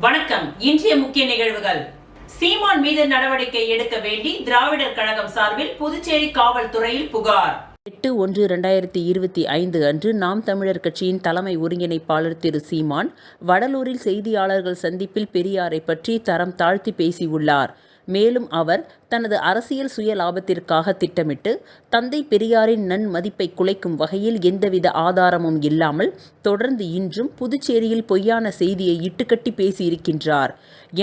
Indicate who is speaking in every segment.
Speaker 1: வணக்கம். இன்றைய முக்கிய நிகழ்வுகள். சீமான் மீது நடவடிக்கை எடுக்க வேண்டி திராவிடர் கழகம் சார்பில் புதுச்சேரி காவல்துறையில் புகார்.
Speaker 2: 8/1/2025 அன்று நாம் தமிழர் கட்சியின் தலைமை ஒருங்கிணைப்பாளர் திரு சீமான் வடலூரில் செய்தியாளர்கள் சந்திப்பில் பெரியாரை பற்றி தரம் தாழ்த்தி பேசியுள்ளார். மேலும் அவர் தனது அரசியல் சுய லாபத்திற்காக திட்டமிட்டு தந்தை பெரியாரின் நன்மதிப்பை குலைக்கும் வகையில் எந்தவித ஆதாரமும் இல்லாமல் தொடர்ந்து இன்றும் புதுச்சேரியில் பொய்யான செய்தியை இட்டுக்கட்டி பேசியிருக்கின்றார்.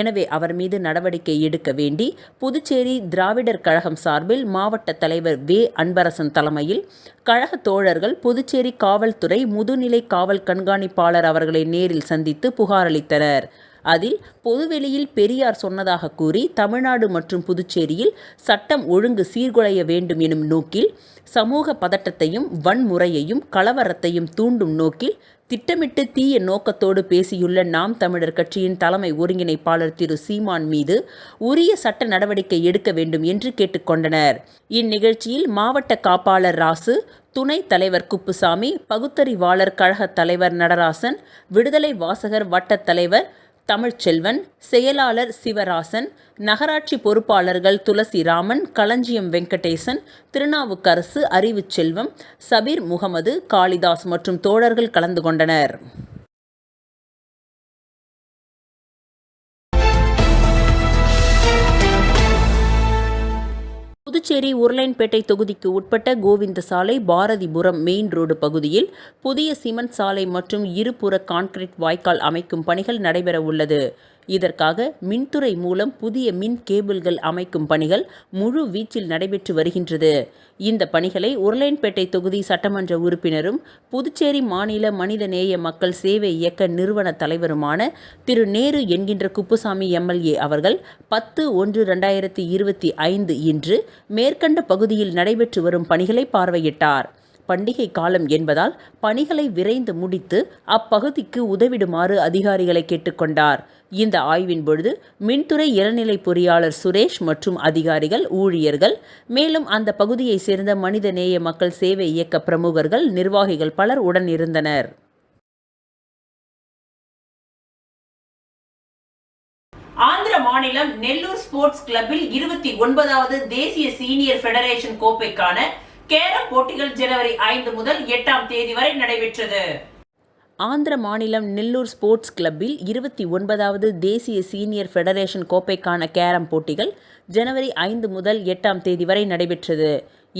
Speaker 2: எனவே அவர் மீது நடவடிக்கை எடுக்க வேண்டி புதுச்சேரி திராவிடர் கழகம் சார்பில் மாவட்ட தலைவர் வே. அன்பரசன் தலைமையில் கழக தோழர்கள் புதுச்சேரி காவல்துறை முதுநிலை காவல் கண்காணிப்பாளர் அவர்களை நேரில் சந்தித்து புகார் அளித்தனர். அதில் பொதுவெளியில் பெரியார் சொன்னதாக கூறி தமிழ்நாடு மற்றும் புதுச்சேரியில் சட்டம் ஒழுங்கு சீர்குலைய வேண்டும் எனும் நோக்கில் சமூக பதட்டத்தையும் வன்முறையையும் கலவரத்தையும் தூண்டும் நோக்கில் திட்டமிட்டு தீய நோக்கத்தோடு பேசியுள்ள நாம் தமிழர் கட்சியின் தலைமை ஒருங்கிணைப்பாளர் திரு சீமான் மீது உரிய சட்ட நடவடிக்கை எடுக்க வேண்டும் என்று கேட்டுக்கொண்டனர். இந்நிகழ்ச்சியில் மாவட்ட காப்பாளர் ராசு, துணை தலைவர் குப்புசாமி, பகுத்தறிவாளர் கழக தலைவர் நடராசன், விடுதலை வாசகர் வட்ட தலைவர் தமிழ்ச்செல்வன், செயலாளர் சிவராசன், நகராட்சி பொறுப்பாளர்கள் துளசிராமன், களஞ்சியம் வெங்கடேசன், திருநாவுக்கரசு, அறிவுச்செல்வம், சபீர் முகமது, காளிதாஸ் மற்றும் தோழர்கள் கலந்து கொண்டனர். புதுச்சேரி உருளையன்பேட்டை தொகுதிக்கு உட்பட்ட கோவிந்த சாலை, பாரதிபுரம் மெயின் ரோடு பகுதியில் புதிய சிமெண்ட் சாலை மற்றும் இருபுற கான்கிரீட் வாய்க்கால் அமைக்கும் பணிகள் நடைபெற உள்ளது. இதற்காக மின்துறை மூலம் புதிய மின் கேபிள்கள் அமைக்கும் பணிகள் முழு வீச்சில் நடைபெற்று வருகின்றது. இந்த பணிகளை உருளையன்பேட்டை தொகுதி சட்டமன்ற உறுப்பினரும் புதுச்சேரி மாநில மனிதநேய மக்கள் சேவை இயக்க நிறுவன தலைவருமான திரு நேரு என்கின்ற குப்புசாமி எம்எல்ஏ அவர்கள் 10/1/2025 இன்று மேற்கண்ட பகுதியில் நடைபெற்று வரும் பணிகளை பார்வையிட்டார். பண்டிகை காலம் என்பதால் பணிகளை விரைந்து முடித்து அப்பகுதிக்கு உதவிடுமாறு அதிகாரிகளை கேட்டுக்கொண்டார். இந்த ஆய்வின் பொழுது மின்துறை இளநிலை பொறியாளர் சுரேஷ் மற்றும் அதிகாரிகள், ஊழியர்கள், மேலும் அந்த பகுதியை சேர்ந்த மனிதநேய மக்கள் சேவை இயக்க பிரமுகர்கள், நிர்வாகிகள் பலர் உடன் இருந்தனர்.
Speaker 1: ஆந்திர மாநிலம் நெல்லூர் ஸ்போர்ட்ஸ் கிளப்பில் 29வது தேசிய சீனியர் ஃபெடரேஷன் கோப்பைக்கான கேரம் போட்டிகள் ஜனவரி 5 முதல் 8ஆம் தேதி வரை நடைபெற்றது.
Speaker 2: ஆந்திர மாநிலம் நெல்லூர் ஸ்போர்ட்ஸ் கிளப்பில் 29வது தேசிய சீனியர் ஃபெடரேஷன் கோப்பைக்கான கேரம் போட்டிகள் ஜனவரி 5 முதல் 8ஆம் தேதி வரை நடைபெற்றது.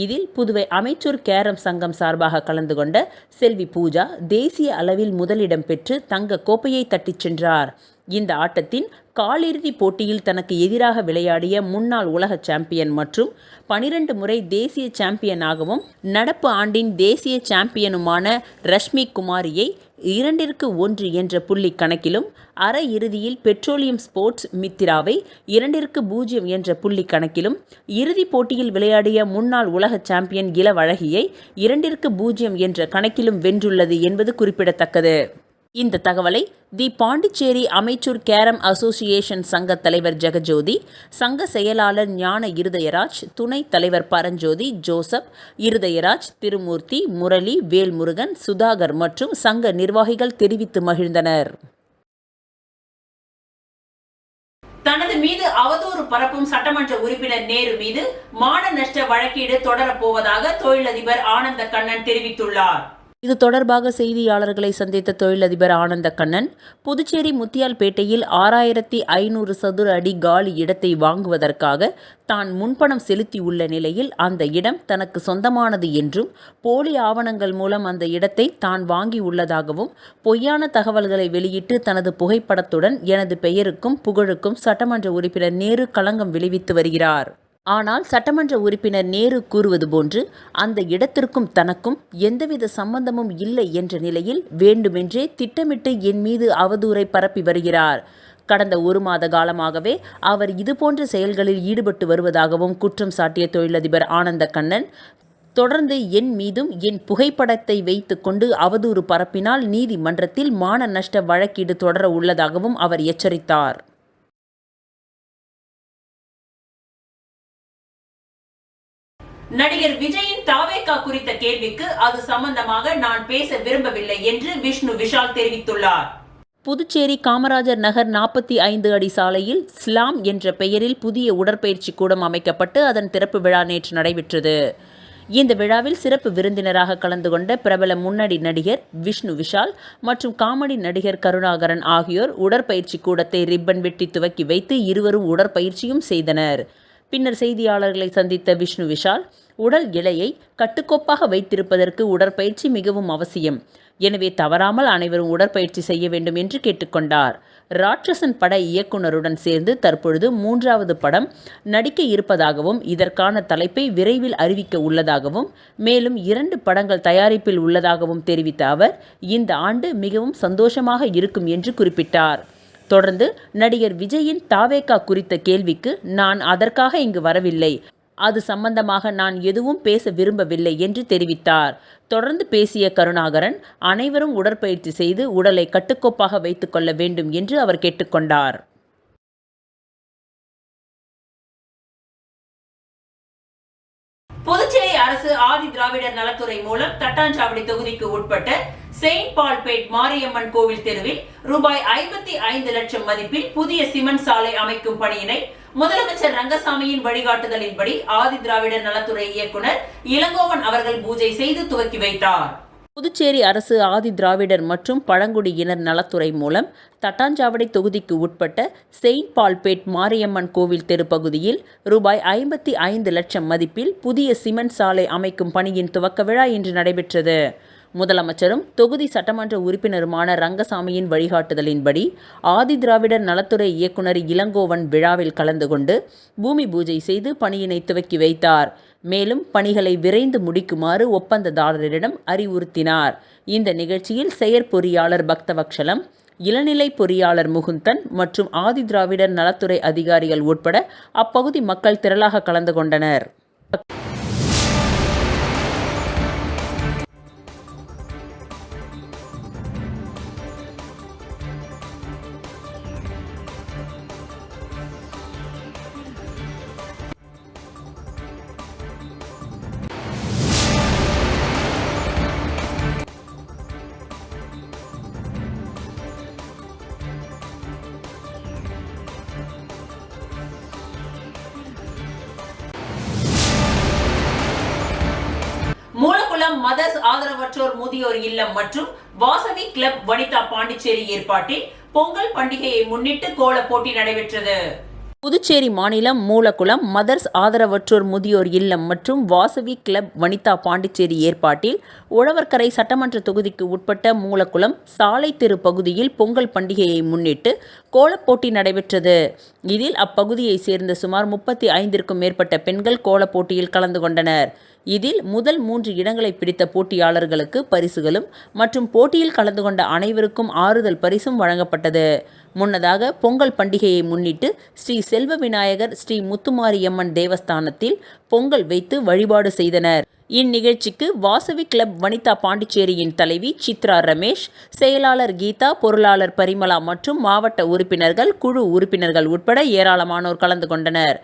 Speaker 2: இதில் புதுவை அமைச்சூர் கேரம் சங்கம் சார்பாக கலந்து கொண்ட செல்வி பூஜா தேசிய அளவில் முதலிடம் பெற்று தங்க கோப்பையை தட்டிச் சென்றார். இந்த ஆட்டத்தின் காலிறுதி போட்டியில் தனக்கு எதிராக விளையாடிய முன்னாள் உலக சாம்பியன் மற்றும் 12 முறை தேசிய சாம்பியனாகவும் நடப்பு ஆண்டின் தேசிய சாம்பியனுமான ரஷ்மி குமாரியை 2-1 என்ற புள்ளி கணக்கிலும், அரை இறுதியில் பெட்ரோலியம் ஸ்போர்ட்ஸ் மித்திராவை 2-0 என்ற புள்ளி கணக்கிலும், இறுதிப் போட்டியில் விளையாடிய முன்னாள் உலக சாம்பியன் இளவழகியை 2-0 என்ற கணக்கிலும் வென்றுள்ளது என்பது குறிப்பிடத்தக்கது. இந்த தகவலை தி பாண்டிச்சேரி அமைச்சூர் கேரம் அசோசியேஷன் சங்க தலைவர் ஜெகஜோதி, சங்க செயலாளர் ஞான இருதயராஜ், துணைத் தலைவர் பரஞ்சோதி, ஜோசப், இருதயராஜ், திருமூர்த்தி, முரளி, வேல்முருகன், சுதாகர் மற்றும் சங்க நிர்வாகிகள் தெரிவித்து மகிழ்ந்தனர்.
Speaker 1: தனது மீது அவதூறு பரப்பும் சட்டமன்ற உறுப்பினர் நேரு மீது மான நஷ்ட வழக்கீடு தொடரப்போவதாக தொழிலதிபர் ஆனந்த கண்ணன் தெரிவித்துள்ளார்.
Speaker 2: இது தொடர்பாக செய்தியாளர்களை சந்தித்த தொழிலதிபர் ஆனந்த கண்ணன், புதுச்சேரி முத்தியால்பேட்டையில் 6500 சதுர அடி காலி இடத்தை வாங்குவதற்காக தான் முன்பணம் செலுத்தியுள்ள நிலையில் அந்த இடம் தனக்கு சொந்தமானது என்றும், போலி ஆவணங்கள் மூலம் அந்த இடத்தை தான் வாங்கியுள்ளதாகவும் பொய்யான தகவல்களை வெளியிட்டு தனது புகைப்படத்துடன் எனது பெயருக்கும் புகழுக்கும் சட்டமன்ற உறுப்பினர் நேரு களங்கம் விளைவித்து வருகிறார். ஆனால் சட்டமன்ற உறுப்பினர் நேரு கூறுவது போன்று அந்த இடத்திற்கும் தனக்கும் எந்தவித சம்பந்தமும் இல்லை என்ற நிலையில் வேண்டுமென்றே திட்டமிட்டு என் மீது அவதூறை பரப்பி வருகிறார். கடந்த 1 மாத காலமாகவே அவர் இதுபோன்ற செயல்களில் ஈடுபட்டு வருவதாகவும் குற்றம் சாட்டிய தொழிலதிபர் ஆனந்த கண்ணன், தொடர்ந்து என் மீதும் என் புகைப்படத்தை வைத்து கொண்டு அவதூறு பரப்பினால் நீதிமன்றத்தில் மான நஷ்ட வழக்கீடு தொடர உள்ளதாகவும் அவர் எச்சரித்தார்.
Speaker 1: நடிகர் விஜயின் தாவேகா குறித்த கேள்விக்கு அது சம்பந்தமாக நான் பேச விரும்பவில்லை என்று விஷ்ணு விஷால் தெரிவித்துள்ளார்.
Speaker 2: புதுச்சேரி காமராஜர் நகர் 45 அடி சாலையில் ஸ்லாம் என்ற பெயரில் புதிய உடற்பயிற்சி கூடம் அமைக்கப்பட்டு அதன் திறப்பு விழா நேற்று நடைபெற்றது. இந்த விழாவில் சிறப்பு விருந்தினராக கலந்து கொண்ட பிரபல முன்னணி நடிகர் விஷ்ணு விஷால் மற்றும் காமெடி நடிகர் கருணாகரன் ஆகியோர் உடற்பயிற்சி கூடத்தை ரிப்பன் வெட்டி துவக்கி வைத்து இருவரும் உடற்பயிற்சியும் செய்தனர். பின்னர் செய்தியாளர்களை சந்தித்த விஷ்ணு விஷால், உடல் எடையை கட்டுக்கோப்பாக வைத்திருப்பதற்கு உடற்பயிற்சி மிகவும் அவசியம். எனவே தவறாமல் அனைவரும் உடற்பயிற்சி செய்ய வேண்டும் என்று கேட்டுக்கொண்டார். ராட்சசன் பட இயக்குனருடன் சேர்ந்து தற்பொழுது 3வது படம் நடிக்க இருப்பதாகவும் இதற்கான தலைப்பை விரைவில் அறிவிக்க உள்ளதாகவும் மேலும் 2 படங்கள் தயாரிப்பில் உள்ளதாகவும் தெரிவித்த அவர், இந்த ஆண்டு மிகவும் சந்தோஷமாக இருக்கும் என்று குறிப்பிட்டார். தொடர்ந்து நடிகர் விஜயின் தாவேகா குறித்த கேள்விக்கு, நான் அதற்காக இங்கு வரவில்லை, அது சம்பந்தமாக நான் எதுவும் பேச விரும்பவில்லை என்று தெரிவித்தார். தொடர்ந்து பேசிய கருணாகரன், அனைவரும் உடற்பயிற்சி செய்து உடலை கட்டுக்கோப்பாக வைத்துக் கொள்ள வேண்டும் என்று அவர் கேட்டுக்கொண்டார்.
Speaker 1: புதுச்சேரி அரசு ஆதி திராவிடர் நலத்துறை மூலம் தட்டாஞ்சாவடி தொகுதிக்கு உட்பட்ட செயின்ட் பால்பேட் மாரியம்மன் கோவில் தெருவில் ரூபாய் 55 லட்சம் மதிப்பில் புதிய சிமெண்ட் சாலை அமைக்கும் பணியினை முதலமைச்சர் ரங்கசாமியின் வழிகாட்டுதலின்படி ஆதி திராவிடர் நலத்துறை இயக்குனர் இளங்கோவன் அவர்கள் பூஜை செய்து துவக்கி வைத்தார்.
Speaker 2: புதுச்சேரி அரசு ஆதி திராவிடர் மற்றும் பழங்குடியினர் நலத்துறை மூலம் தட்டாஞ்சாவடி தொகுதிக்கு உட்பட்ட செயின்ட் பால்பேட் மாரியம்மன் கோவில் தெரு பகுதியில் ரூபாய் 55 லட்சம் மதிப்பில் புதிய சிமெண்ட் சாலை அமைக்கும் பணியின் துவக்க விழா இன்று நடைபெற்றது. முதலமைச்சரும் தொகுதி சட்டமன்ற உறுப்பினருமான ரங்கசாமியின் வழிகாட்டுதலின்படி ஆதி திராவிடர் நலத்துறை இயக்குனர் இளங்கோவன் விழாவில் கலந்து கொண்டு பூமி பூஜை செய்து பணியினை துவக்கி வைத்தார். மேலும் பணிகளை விரைந்து முடிக்குமாறு ஒப்பந்ததாரரிடம் அறிவுறுத்தினார். இந்த நிகழ்ச்சியில் செயற்பொறியாளர் பக்தவக்ஷலம், இளநிலை பொறியாளர் முகுந்தன் மற்றும் ஆதி திராவிடர் நலத்துறை அதிகாரிகள் உட்பட அப்பகுதி மக்கள் திரளாக கலந்து கொண்டனர்.
Speaker 1: மூலக்குளம் மதர்ஸ் ஆதரவற்றோர் முதியோர் இல்லம் மற்றும் வாசவி கிளப் வனிதா பாண்டிச்சேரி ஏற்பாட்டில் பொங்கல் பண்டிகையை முன்னிட்டு கோல போட்டி நடைபெற்றது.
Speaker 2: புதுச்சேரி மாநிலம் மூலக்குளம் மதர்ஸ் ஆதரவற்றோர் முதியோர் இல்லம் மற்றும் வாசவி கிளப் வனிதா பாண்டிச்சேரி ஏற்பாட்டில் உழவர்கரை சட்டமன்ற தொகுதிக்கு உட்பட்ட மூலக்குளம் சாலை தெரு பகுதியில் பொங்கல் பண்டிகையை முன்னிட்டு கோலப்போட்டி நடைபெற்றது. இதில் அப்பகுதியை சேர்ந்த சுமார் 35க்கும் மேற்பட்ட பெண்கள் கோலப்போட்டியில் கலந்து கொண்டனர். இதில் முதல் 3 இடங்களை பிடித்த போட்டியாளர்களுக்கு பரிசுகளும் மற்றும் போட்டியில் கலந்து கொண்ட அனைவருக்கும் ஆறுதல் பரிசும் வழங்கப்பட்டது. முன்னதாக பொங்கல் பண்டிகையை முன்னிட்டு ஸ்ரீ செல்வ விநாயகர் ஸ்ரீ முத்துமாரியம்மன் தேவஸ்தானத்தில் பொங்கல் வைத்து வழிபாடு செய்தனர். இந்நிகழ்ச்சிக்கு வாசவி கிளப் வனிதா பாண்டிச்சேரியின் தலைவி சித்ரா ரமேஷ், செயலாளர் கீதா, பொருளாளர் பரிமளா மற்றும் மாவட்ட உறுப்பினர்கள், குழு உறுப்பினர்கள் உட்பட ஏராளமானோர் கலந்து கொண்டனர்.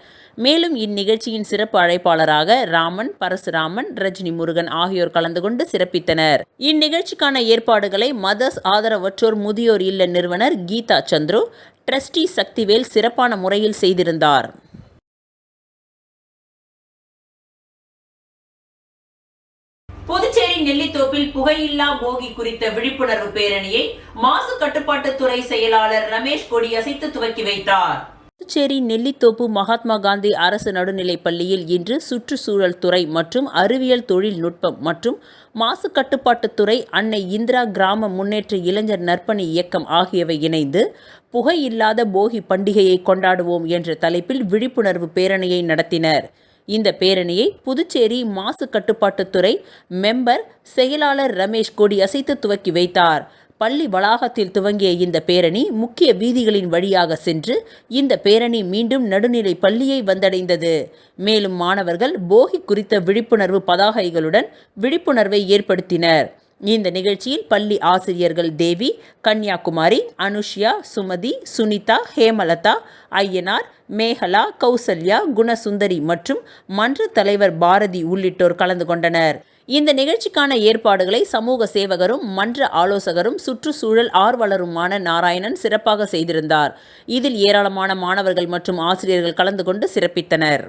Speaker 2: மேலும் இந்நிகழ்ச்சியின் சிறப்பு அழைப்பாளராக ராமன், பரசுராமன், ரஜினி முருகன் ஆகியோர் கலந்து கொண்டு சிறப்பித்தனர். இந்நிகழ்ச்சிக்கான ஏற்பாடுகளை மதர்ஸ் ஆதரவற்றோர் முதியோர் இல்ல நிறுவனர் கீதா சந்துரு, ட்ரஸ்டி சக்திவேல் சிறப்பான முறையில் செய்திருந்தார்.
Speaker 1: புதுச்சேரி நெல்லித்தோப்பில் புகையில்லா போகி குறித்த விழிப்புணர்வு பேரணியை மாசு கட்டுப்பாட்டுத்துறை செயலாளர் ரமேஷ் கொடியசைத்து துவக்கி வைத்தார்.
Speaker 2: புதுச்சேரி நெல்லித்தோப்பு மகாத்மா காந்தி அரசு நடுநிலைப் பள்ளியில் இன்று சுற்றுச்சூழல் துறை மற்றும் அறிவியல் தொழில்நுட்பம் மற்றும் மாசு கட்டுப்பாட்டுத்துறை, அன்னை இந்திரா கிராம முன்னேற்ற இளைஞர் நற்பணி இயக்கம் ஆகியவை இணைந்து புகையில்லாத போகி பண்டிகையை கொண்டாடுவோம் என்ற தலைப்பில் விழிப்புணர்வு பேரணியை நடத்தினர். இந்த பேரணியை புதுச்சேரி மாசு கட்டுப்பாட்டுத்துறை மெம்பர் செயலாளர் ரமேஷ் கொடி அசைத்து துவக்கி வைத்தார். பள்ளி வளாகத்தில் துவங்கிய இந்த பேரணி முக்கிய வீதிகளின் வழியாக சென்று இந்த பேரணி மீண்டும் நடுநிலை பள்ளியை வந்தடைந்தது. மேலும் மாணவர்கள் போகி குறித்த விழிப்புணர்வு பதாகைகளுடன் விழிப்புணர்வை ஏற்படுத்தினர். இந்த நிகழ்ச்சியில் பள்ளி ஆசிரியர்கள் தேவி, கன்னியாகுமாரி, அனுஷ்யா, சுமதி, சுனிதா, ஹேமலதா, ஐயனார், மேகலா, கௌசல்யா, குணசுந்தரி மற்றும் மன்ற தலைவர் பாரதி உள்ளிட்டோர் கலந்து கொண்டனர். இந்த நிகழ்ச்சிக்கான ஏற்பாடுகளை சமூக சேவகரும் மன்ற ஆலோசகரும் சுற்றுச்சூழல் ஆர்வலருமான நாராயணன் சிறப்பாக செய்திருந்தார். இதில் ஏராளமான மாணவர்கள் மற்றும் ஆசிரியர்கள் கலந்து கொண்டு சிறப்பித்தனர்.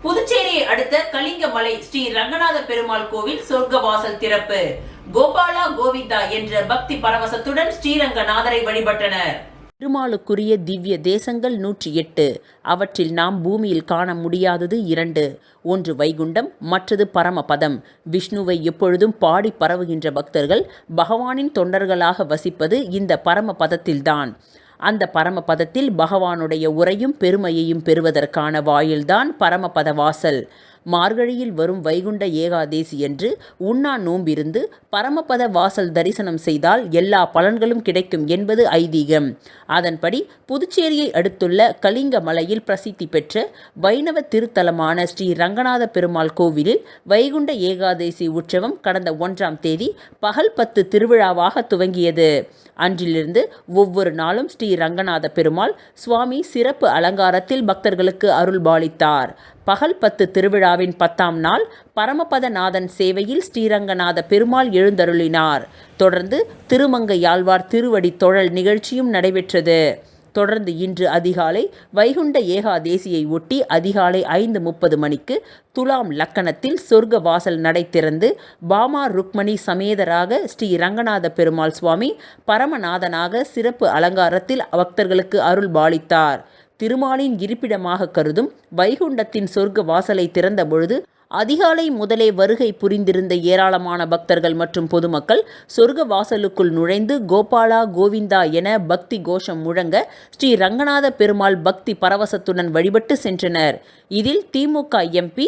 Speaker 1: புதுச்சேரியை அடுத்த கலிங்கமலை ஸ்ரீ ரங்கநாத பெருமாள் கோவில் சொர்க்கவாசல் திறப்பு. கோபாலா கோவிந்தா என்ற பக்தி பரவசத்துடன் ஸ்ரீரங்கநாதரை வழிபட்டனர்.
Speaker 2: திருமாலுக்குரிய திவ்ய தேசங்கள் 108. அவற்றில் நாம் பூமியில் காண முடியாதது 2. ஒன்று வைகுண்டம், மற்றது பரமபதம். விஷ்ணுவை எப்பொழுதும் பாடி பரவுகின்ற பக்தர்கள் பகவானின் தொண்டர்களாக வசிப்பது இந்த பரமபதத்தில்தான். அந்த பரமபதத்தில் பகவானுடைய உரையும் பெருமையையும் பெறுவதற்கான வாயில்தான் பரமபத வாசல். மார்கழியில் வரும் வைகுண்ட ஏகாதேசி என்று உண்ணா நோம்பிருந்து பரமபத வாசல் தரிசனம் செய்தால் எல்லா பலன்களும் கிடைக்கும் என்பது ஐதீகம். அதன்படி புதுச்சேரியை அடுத்துள்ள கலிங்கமலையில் பிரசித்தி பெற்ற வைணவ திருத்தலமான ஸ்ரீ ரங்கநாத பெருமாள் கோவிலில் வைகுண்ட ஏகாதேசி உற்சவம் கடந்த 1ஆம் தேதி பகல் 10 திருவிழாவாக துவங்கியது. அன்றிலிருந்து ஒவ்வொரு நாளும் ஸ்ரீ ரங்கநாத பெருமாள் சுவாமி சிறப்பு அலங்காரத்தில் பக்தர்களுக்கு அருள்பாலித்தார். பகல் 10 திருவிழாவின் 10ஆம் நாள் பரமபதநாதன் சேவையில் ஸ்ரீரங்கநாத பெருமாள் எழுந்தருளினார். தொடர்ந்து திருமங்கையாழ்வார் திருவடி தொழல் நிகழ்ச்சியும் நடைபெற்றது. தொடர்ந்து இன்று அதிகாலை வைகுண்ட ஏகாதேசியை ஒட்டி அதிகாலை 5:30 மணிக்கு துலாம் லக்கணத்தில் சொர்க்க வாசல் நடை திறந்து பாமா ருக்மணி சமேதராக ஸ்ரீ ரங்கநாத பெருமாள் சுவாமி பரமநாதனாக சிறப்பு அலங்காரத்தில் பக்தர்களுக்கு அருள் பாலித்தார். திருமாலின் இருப்பிடமாக கருதும் வைகுண்டத்தின் சொர்க்க வாசலை திறந்த பொழுது அதிகாலை முதலே வருகை புரிந்திருந்த ஏராளமான பக்தர்கள் மற்றும் பொதுமக்கள் சொர்க்க வாசலுக்குள் நுழைந்து கோபாலா கோவிந்தா என பக்தி கோஷம் முழங்க ஸ்ரீ ரங்கநாத பெருமாள் பக்தி பரவசத்துடன் வழிபட்டு சென்றனர். இதில் திமுக எம்பி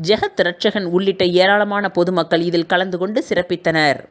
Speaker 2: ஜெகத் ரட்சகன் உள்ளிட்ட ஏராளமான பொதுமக்கள் இதில் கலந்து கொண்டு சிறப்பித்தனர்.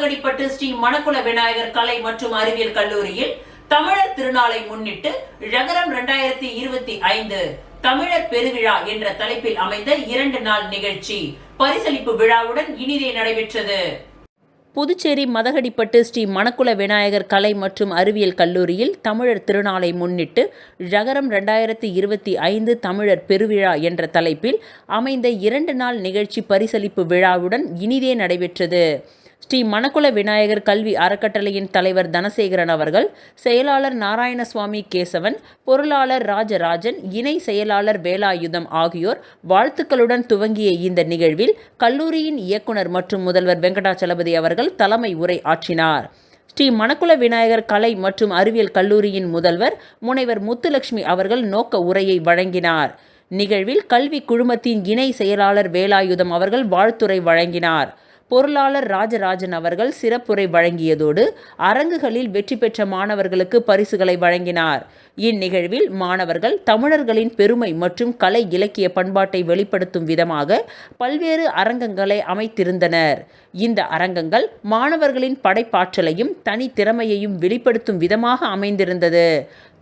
Speaker 1: மதகடிப்பட்டு ஸ்ரீ மணக்குள விநாயகர் கலை மற்றும் அறிவியல் கல்லூரியில் தமிழர் திருநாளை முன்னிட்டு ழகரம் 2025 தமிழர் பெருவிழா என்ற தலைப்பில் அமைந்த 2 நாள் நிகழ்ச்சி பரிசளிப்பு விழாவுடன் இனிதே நடைபெற்றது.
Speaker 2: புதுச்சேரி மதகடிப்பட்டு ஸ்ரீ மணக்குள விநாயகர் கலை மற்றும் அறிவியல் கல்லூரியில் தமிழர் திருநாளை முன்னிட்டு ழகரம் 2025 தமிழர் பெருவிழா என்ற தலைப்பில் அமைந்த 2 நாள் நிகழ்ச்சி பரிசளிப்பு விழாவுடன் இனிதே நடைபெற்றது. ஸ்ரீ மணக்குள விநாயகர் கல்வி அறக்கட்டளையின் தலைவர் தனசேகரன் அவர்கள், செயலாளர் நாராயணசுவாமி கேசவன், பொருளாளர் ராஜராஜன், இணை செயலாளர் வேலாயுதம் ஆகியோர் வாழ்த்துக்களுடன் துவங்கிய இந்த நிகழ்வில் கல்லூரியின் இயக்குனர் மற்றும் முதல்வர் வெங்கடாச்சலபதி அவர்கள் தலைமை உரை ஆற்றினார். ஸ்ரீ மணக்குள விநாயகர் கலை மற்றும் அறிவியல் கல்லூரியின் முதல்வர் முனைவர் முத்துலட்சுமி அவர்கள் நோக்க உரையை வழங்கினார். நிகழ்வில் கல்வி குழுமத்தின் இணை செயலாளர் வேலாயுதம் அவர்கள் வாழ்த்துரை வழங்கினார். பொருளாளர் ராஜராஜன் அவர்கள் சிறப்புரை வழங்கியதோடு அரங்குகளில் வெற்றி பெற்ற மாணவர்களுக்கு பரிசுகளை வழங்கினார். இந்நிகழ்வில் மாணவர்கள் தமிழர்களின் பெருமை மற்றும் கலை இலக்கிய பண்பாட்டை வெளிப்படுத்தும் விதமாக பல்வேறு அரங்கங்களை அமைத்திருந்தனர். இந்த அரங்கங்கள் மாணவர்களின் படைப்பாற்றலையும் தனித்திறமையையும் வெளிப்படுத்தும் விதமாக அமைந்திருந்தது.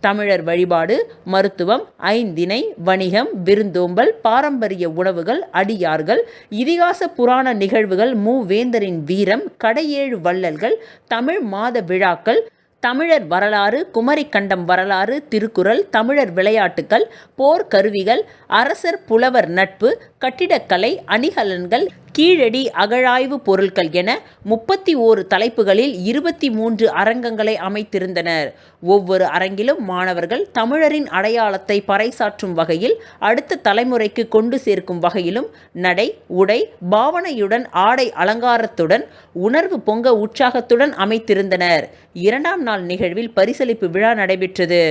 Speaker 2: தமிழர் வழிபாடு, மருத்துவம், ஐந்திணை, வணிகம், விருந்தோம்பல், பாரம்பரிய உணவுகள், அடியார்கள், இதிகாச புராண நிகழ்வுகள், மூவேந்தரின் வீரம், கடையேழு வள்ளல்கள், தமிழ் மாத விழாக்கள், தமிழர் வரலாறு, குமரிக்கண்டம் வரலாறு, திருக்குறள், தமிழர் விளையாட்டுக்கள், போர்க்கருவிகள், அரசர் புலவர் நட்பு, கட்டிடக்கலை, அணிகலன்கள், கீழடி அகழாய்வு பொருட்கள் என 31 தலைப்புகளில் 23 அரங்கங்களை அமைத்திருந்தனர். ஒவ்வொரு அரங்கிலும் மாணவர்கள் தமிழரின் அடையாளத்தை பறைசாற்றும் வகையில் அடுத்த தலைமுறைக்கு கொண்டு சேர்க்கும் வகையிலும் நடை, உடை, பாவனையுடன், ஆடை அலங்காரத்துடன், உணர்வு பொங்க உற்சாகத்துடன் அமைத்திருந்தனர். 2ஆம் நாள் நிகழ்வில் பரிசளிப்பு விழா நடைபெற்றது.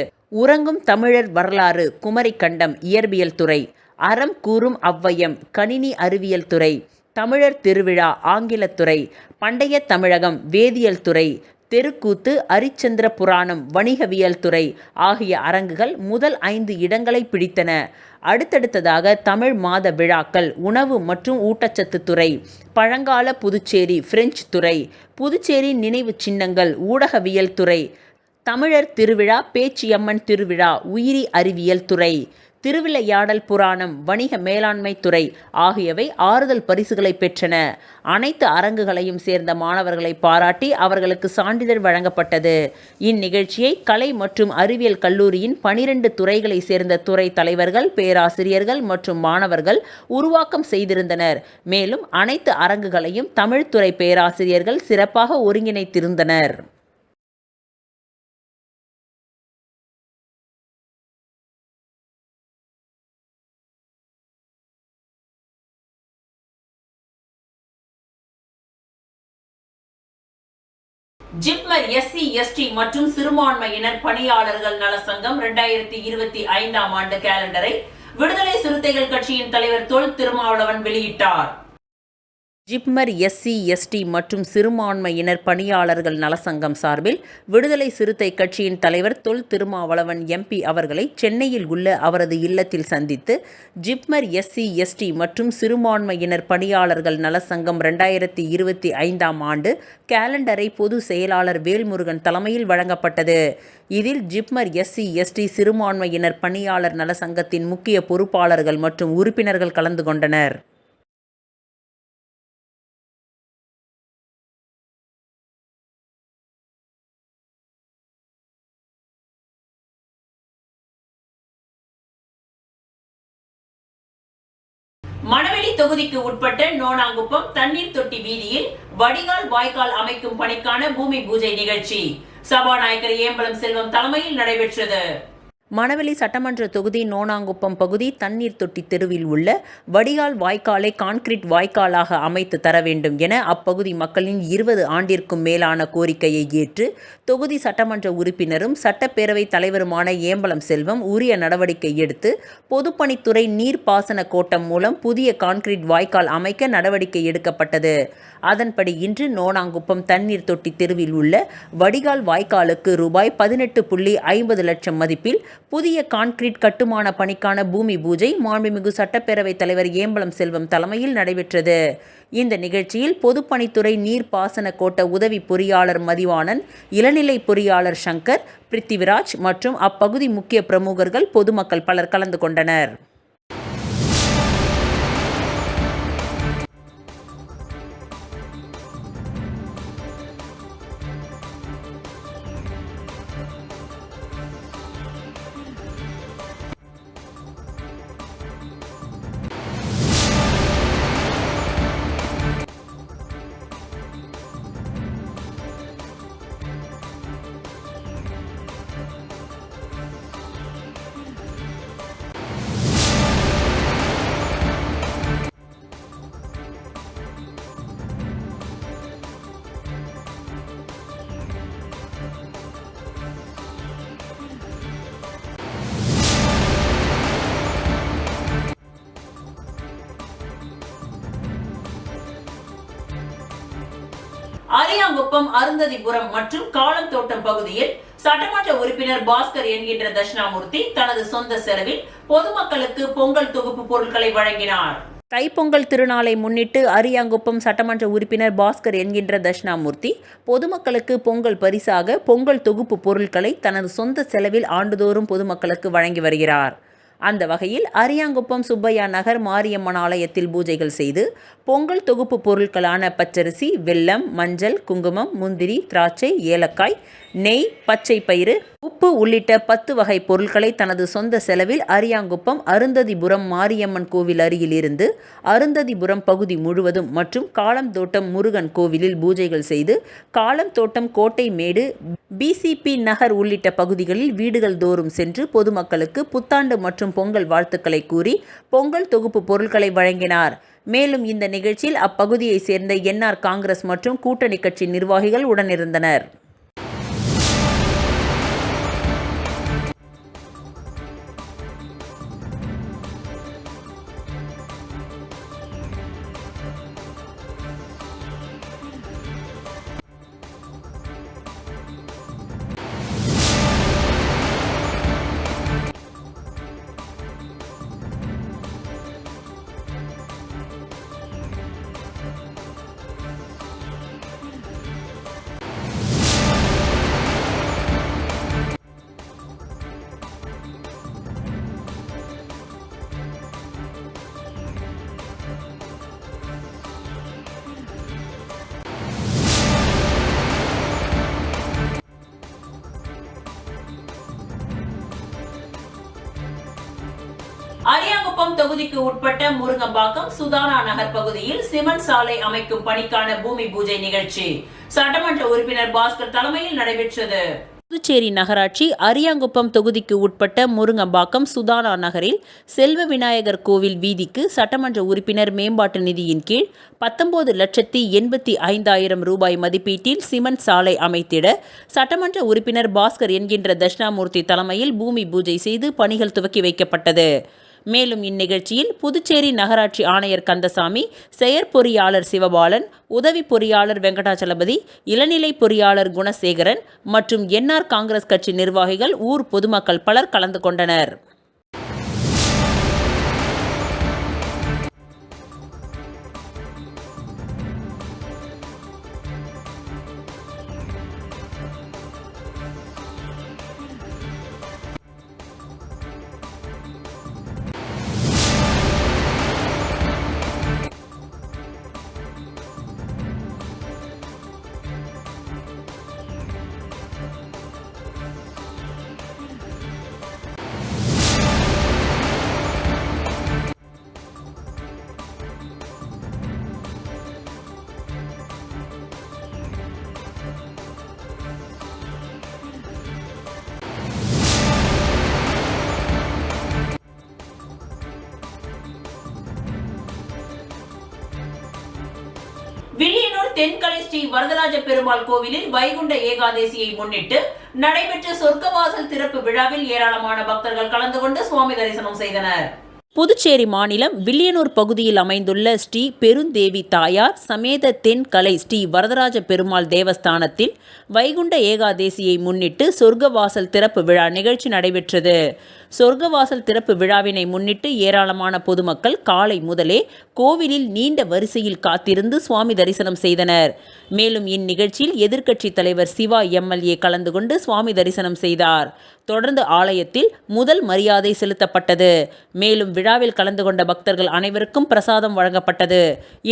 Speaker 2: உறங்கும் தமிழர் வரலாறு குமரிக்கண்டம் இயற்பியல் துறை, அறம் கூறும் ஔவையம் கணினி அறிவியல் துறை, தமிழர் திருவிழா ஆங்கிலத்துறை, பண்டைய தமிழகம் வேதியியல் துறை, தெருக்கூத்து அரிச்சந்திர புராணம் வணிகவியல் துறை ஆகிய அரங்குகள் முதல் 5 இடங்களை பிடித்தன. அடுத்தடுத்ததாக தமிழ் மாத விழாக்கள், உணவு மற்றும் ஊட்டச்சத்து துறை, பழங்கால புதுச்சேரி பிரெஞ்சு துறை, புதுச்சேரி நினைவு சின்னங்கள் ஊடகவியல் துறை, தமிழர் திருவிழா பேச்சியம்மன் திருவிழா உயிரி அறிவியல் துறை, திருவிளையாடல் புராணம் வணிக மேலாண்மை துறை ஆகியவை ஆறுதல் பரிசுகளை பெற்றன. அனைத்து அரங்குகளையும் சேர்ந்த மாணவர்களை பாராட்டி அவர்களுக்கு சான்றிதழ் வழங்கப்பட்டது. இந்நிகழ்ச்சியை கலை மற்றும் அறிவியல் கல்லூரியின் 12 துறைகளை சேர்ந்த துறை தலைவர்கள், பேராசிரியர்கள் மற்றும் மாணவர்கள் உருவாக்கம் செய்திருந்தனர். மேலும் அனைத்து அரங்குகளையும் தமிழ்துறை பேராசிரியர்கள் சிறப்பாக ஒருங்கிணைத்திருந்தனர்.
Speaker 1: ஜிப்மர் SC/ST மற்றும் சிறுபான்மையினர் பணியாளர்கள் நல சங்கம் 2025ஆம் ஆண்டு கேலண்டரை விடுதலை சிறுத்தைகள் கட்சியின் தலைவர் தொல் திருமாவளவன் வெளியிட்டார்.
Speaker 2: ஜிப்மர் SC/ST மற்றும் சிறுபான்மையினர் பணியாளர்கள் நலசங்கம் சார்பில் விடுதலை சிறுத்தை கட்சியின் தலைவர் தொல் திருமாவளவன் MP அவர்களை சென்னையில் உள்ள அவரது இல்லத்தில் சந்தித்து ஜிப்மர் SC/ST மற்றும் சிறுபான்மையினர் பணியாளர்கள் நலசங்கம் 2025ஆம் ஆண்டு கேலண்டரை பொது செயலாளர் வேல்முருகன் தலைமையில் வழங்கப்பட்டது. இதில் ஜிப்மர் SC/ST சிறுபான்மையினர் பணியாளர் நலசங்கத்தின் முக்கிய பொறுப்பாளர்கள் மற்றும் உறுப்பினர்கள் கலந்து கொண்டனர்.
Speaker 1: மணவெளி தொகுதிக்கு உட்பட்ட நோனாங்குப்பம் தண்ணீர் தொட்டி வீதியில் வடிகால் வாய்க்கால் அமைக்கும் பணிக்கான பூமி பூஜை நிகழ்ச்சி சபாநாயகர் ஏம்பலம் செல்வம் தலைமையில் நடைபெற்றது.
Speaker 2: மணவெளி சட்டமன்ற தொகுதி நோனாங்குப்பம் பகுதி தண்ணீர் தொட்டி தெருவில் உள்ள வடிகால் வாய்க்காலை கான்கிரீட் வாய்க்காலாக அமைத்து தர வேண்டும் என அப்பகுதி மக்களின் 20 ஆண்டிற்கும் மேலான கோரிக்கையை ஏற்று தொகுதி சட்டமன்ற உறுப்பினரும் சட்டப்பேரவை தலைவருமான ஏம்பலம் செல்வம் உரிய நடவடிக்கை எடுத்து பொதுப்பணித்துறை நீர்ப்பாசன கோட்டம் மூலம் புதிய கான்கிரீட் வாய்க்கால் அமைக்க நடவடிக்கை எடுக்கப்பட்டது. அதன்படி இன்று நோனாங்குப்பம் தண்ணீர் தொட்டி தெருவில் உள்ள வடிகால் வாய்க்காலுக்கு ரூபாய் 18.50 லட்சம் மதிப்பில் புதிய கான்கிரீட் கட்டுமான பணிக்கான பூமி பூஜை மாண்புமிகு சட்டப்பேரவைத் தலைவர் ஏம்பலம் செல்வம் தலைமையில் நடைபெற்றது. இந்த நிகழ்ச்சியில் பொதுப்பணித்துறை நீர்ப்பாசன கோட்ட உதவி பொறியாளர் மதிவாணன், இளநிலை பொறியாளர் சங்கர், பிருத்திவிராஜ் மற்றும் அப்பகுதி முக்கிய பிரமுகர்கள், பொதுமக்கள் பலர் கலந்து கொண்டனர்.
Speaker 1: அரியாங்குப்பம், அருந்ததிபுரம் மற்றும் காலந்தோட்டம் பகுதியில் சட்டமன்ற உறுப்பினர் பாஸ்கர் என்கின்ற தட்சிணாமூர்த்தி தனது சொந்த செலவில் பொதுமக்களுக்கு பொங்கல் தொகுப்பு பொருட்களை வழங்கினார்.
Speaker 2: தைப்பொங்கல் திருநாளை முன்னிட்டு அரியாங்குப்பம் சட்டமன்ற உறுப்பினர் பாஸ்கர் என்கின்ற தட்சிணாமூர்த்தி பொதுமக்களுக்கு பொங்கல் பரிசாக பொங்கல் தொகுப்பு பொருட்களை தனது சொந்த செலவில் ஆண்டுதோறும் பொதுமக்களுக்கு வழங்கி வருகிறார். அந்த வகையில் அரியாங்குப்பம் சுப்பையா நகர் மாரியம்மன் ஆலயத்தில் பூஜைகள் செய்து பொங்கல் தொகுப்பு பொருட்களான பச்சரிசி, வெல்லம், மஞ்சள், குங்குமம், முந்திரி, திராட்சை, ஏலக்காய், நெய், பச்சை பயிறு, உப்பு உள்ளிட்ட 10 வகை பொருட்களை தனது சொந்த செலவில் அரியாங்குப்பம் அருந்ததிபுரம் மாரியம்மன் கோவில் அருகில் இருந்து அருந்ததிபுரம் பகுதி முழுவதும் மற்றும் காலந்தோட்டம் முருகன் கோவிலில் பூஜைகள் செய்து காலந்தோட்டம், கோட்டைமேடு, பிசிபி நகர் உள்ளிட்ட பகுதிகளில் வீடுகள் தோறும் சென்று பொதுமக்களுக்கு புத்தாண்டு மற்றும் பொங்கல் வாழ்த்துக்களை கூறி பொங்கல் தொகுப்பு பொருட்களை வழங்கினார். மேலும் இந்த நிகழ்ச்சியில் அப்பகுதியை சேர்ந்த என்ஆர் காங்கிரஸ் மற்றும் கூட்டணி கட்சி நிர்வாகிகள் உடனிருந்தனர்.
Speaker 1: அரியாங்குப்பம் தொகுதிக்கு உட்பட்ட முருங்கம்பாக்கம், சுதானா நகர் பகுதியில் சிமெண்ட் சாலை அமைக்கும் பணிக்கான பூமி பூஜை நிகழ்ச்சி சட்டமன்ற உறுப்பினர் பாஸ்கர் தலைமையில் நடைபெற்றது.
Speaker 2: புதுச்சேரி நகராட்சி அரியாங்குப்பம் தொகுதிக்கு உட்பட்ட முருங்கம்பாக்கம் சுதானா நகரில் செல்வ விநாயகர் கோவில் வீதிக்கு சட்டமன்ற உறுப்பினர் மேம்பாட்டு நிதியின் கீழ் 19,85,000 ரூபாய் மதிப்பீட்டில் சிமெண்ட் சாலை அமைத்திட சட்டமன்ற உறுப்பினர் பாஸ்கர் என்கின்ற தட்சிணாமூர்த்தி தலைமையில் பூமி பூஜை செய்து பணிகள் துவக்கி வைக்கப்பட்டது. மேலும் இந்நிகழ்ச்சியில் புதுச்சேரி நகராட்சி ஆணையர் கந்தசாமி, செயற்பொறியாளர் சிவபாலன், உதவி பொறியாளர் வெங்கடாச்சலபதி, இளநிலை பொறியாளர் குணசேகரன் மற்றும் என்ஆர் காங்கிரஸ் கட்சி நிர்வாகிகள், ஊர் பொதுமக்கள் பலர் கலந்து கொண்டனர்.
Speaker 1: வில்லியனூர் தென்கலை ஸ்ரீ வரதராஜ பெருமாள் கோவிலில் வைகுண்ட ஏகாதசியை முன்னிட்டு நடைபெற்ற சொர்க்கவாசல் திறப்பு விழாவில் ஏராளமான பக்தர்கள் கலந்து கொண்டு சுவாமி தரிசனம் செய்தனர்.
Speaker 2: புதுச்சேரி மாநிலம் வில்லியனூர் பகுதியில் அமைந்துள்ள ஸ்ரீ பெருந்தேவி தாயார் சமேத தென்கலை ஸ்ரீ வரதராஜ பெருமாள் தேவஸ்தானத்தில் வைகுண்ட ஏகாதேசியை முன்னிட்டு சொர்க்கவாசல் திறப்பு விழா நிகழ்ச்சி நடைபெற்றது. சொர்க்கவாசல் திறப்பு விழாவினை முன்னிட்டு ஏராளமான பொதுமக்கள் காலை முதலே கோவிலில் நீண்ட வரிசையில் காத்திருந்து சுவாமி தரிசனம் செய்தனர். மேலும் இந்நிகழ்ச்சியில் எதிர்க்கட்சி தலைவர் சிவா எம்எல்ஏ கலந்து கொண்டு சுவாமி தரிசனம் செய்தார். தொடர்ந்து ஆலயத்தில் முதல் மரியாதை செலுத்தப்பட்டது. மேலும் விழாவில் கலந்து கொண்ட பக்தர்கள் அனைவருக்கும் பிரசாதம் வழங்கப்பட்டது.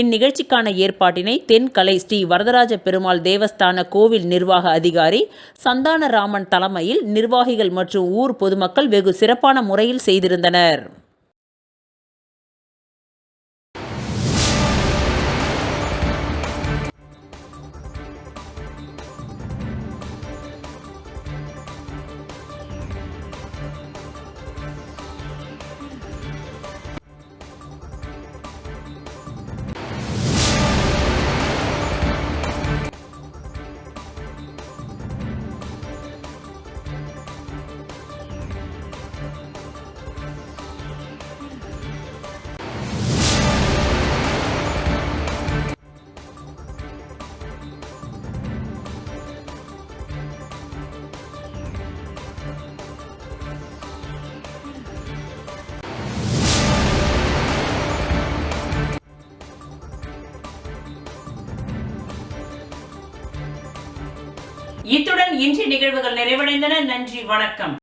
Speaker 2: இந்நிகழ்ச்சிக்கான ஏற்பாட்டினை தென்கலை ஸ்ரீ வரதராஜ பெருமாள் தேவஸ்தான கோவில் நிர்வாக அதிகாரி சந்தானராமன் தலைமையில் நிர்வாகிகள் மற்றும் ஊர் பொதுமக்கள் வெகு சிறப்பான முறையில் செய்திருந்தனர்.
Speaker 1: இத்துடன் இன்றைய நிகழ்வுகள் நிறைவடைந்தன. நன்றி, வணக்கம்.